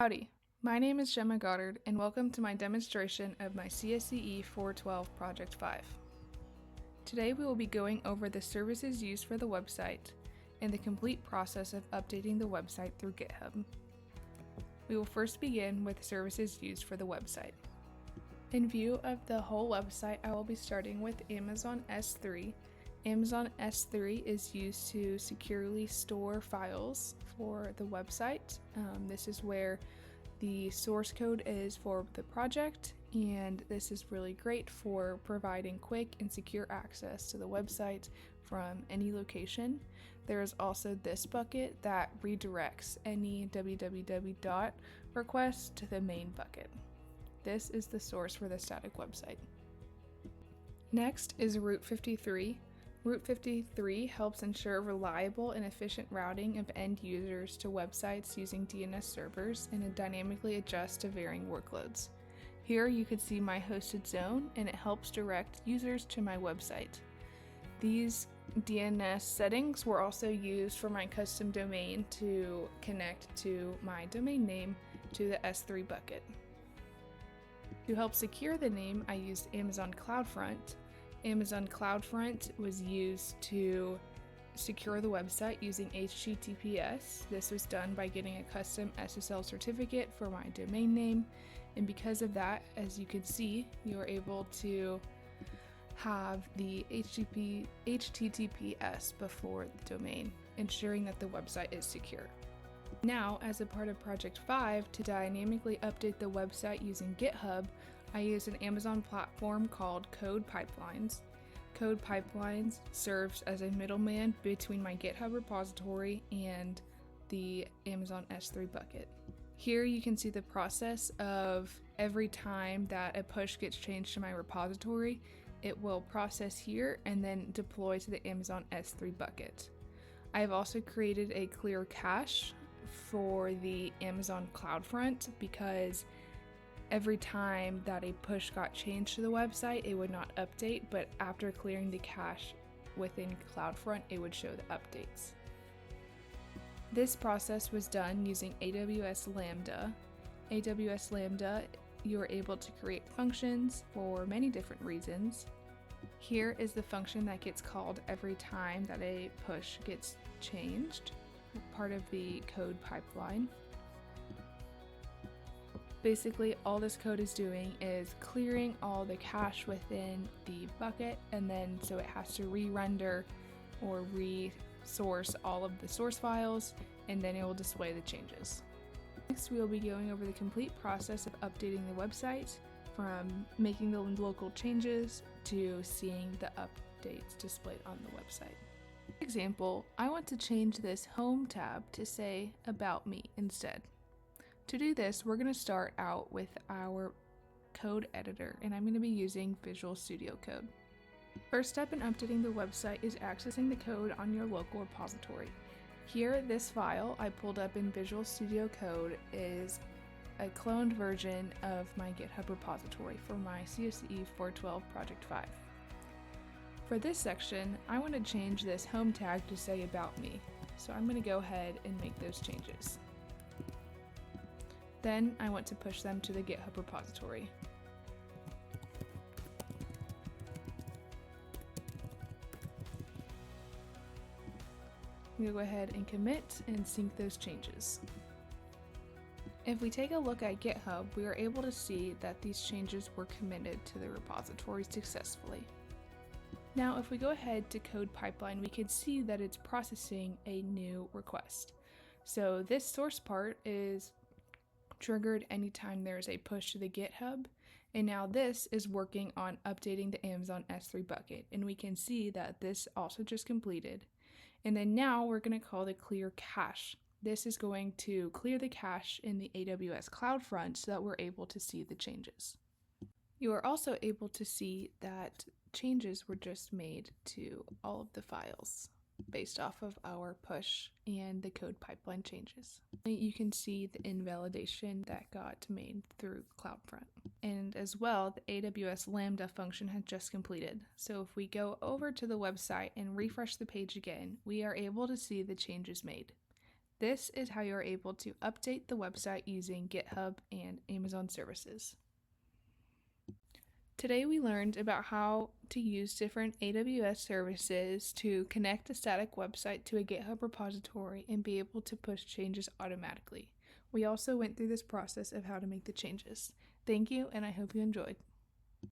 Howdy, my name is Gemma Goddard and welcome to my demonstration of my CSCE 412 Project 5. Today we will be going over the services used for the website and the complete process of updating the website through GitHub. We will first begin with services used for the website. In view of the whole website, I will be starting with Amazon S3. Amazon S3 is used to securely store files for the website. This is where the source code is for the project, and this is really great for providing quick and secure access to the website from any location. There is also this bucket that redirects any www request to the main bucket. This is the source for the static website. Next is Route 53. Route 53 helps ensure reliable and efficient routing of end users to websites using DNS servers, and it dynamically adjusts to varying workloads. Here you can see my hosted zone, and it helps direct users to my website. These DNS settings were also used for my custom domain to connect to my domain name to the S3 bucket. To help secure the name, I used Amazon CloudFront. Amazon CloudFront was used to secure the website using HTTPS. This was done by getting a custom SSL certificate for my domain name, and because of that, as you can see, you are able to have the HTTPS before the domain, ensuring that the website is secure. Now, as a part of Project 5, to dynamically update the website using GitHub, I use an Amazon platform called Code Pipelines. Code Pipelines serves as a middleman between my GitHub repository and the Amazon S3 bucket. Here you can see the process of every time that a push gets changed to my repository, it will process here and then deploy to the Amazon S3 bucket. I have also created a clear cache for the Amazon CloudFront because every time that a push got changed to the website, it would not update, but after clearing the cache within CloudFront, it would show the updates. This process was done using AWS Lambda. AWS Lambda, you are able to create functions for many different reasons. Here is the function that gets called every time that a push gets changed, part of the code pipeline. Basically, all this code is doing is clearing all the cache within the bucket, and then so it has to re-render or re-source all of the source files, and then it will display the changes. Next, we will be going over the complete process of updating the website, from making the local changes to seeing the updates displayed on the website. For example, I want to change this home tab to say About Me instead. To do this, we're going to start out with our code editor, and I'm going to be using Visual Studio Code. First step in updating the website is accessing the code on your local repository. Here, this file I pulled up in Visual Studio Code is a cloned version of my GitHub repository for my CSCE 412 Project 5. For this section, I want to change this home tag to say About Me, so I'm going to go ahead and make those changes. Then I want to push them to the GitHub repository. We'll go ahead and commit and sync those changes. If we take a look at GitHub, we are able to see that these changes were committed to the repository successfully. Now, if we go ahead to Code Pipeline, we can see that it's processing a new request. So this source part is triggered anytime there is a push to the GitHub, and now this is working on updating the Amazon S3 bucket, and we can see that this also just completed. And then now we're going to call the clear cache. This is going to clear the cache in the AWS CloudFront so that we're able to see the changes. You are also able to see that changes were just made to all of the files based off of our push and the code pipeline changes. You can see the invalidation that got made through CloudFront. And as well, the AWS Lambda function had just completed. So if we go over to the website and refresh the page again, we are able to see the changes made. This is how you are able to update the website using GitHub and Amazon services. Today we learned about how to use different AWS services to connect a static website to a GitHub repository and be able to push changes automatically. We also went through this process of how to make the changes. Thank you, and I hope you enjoyed.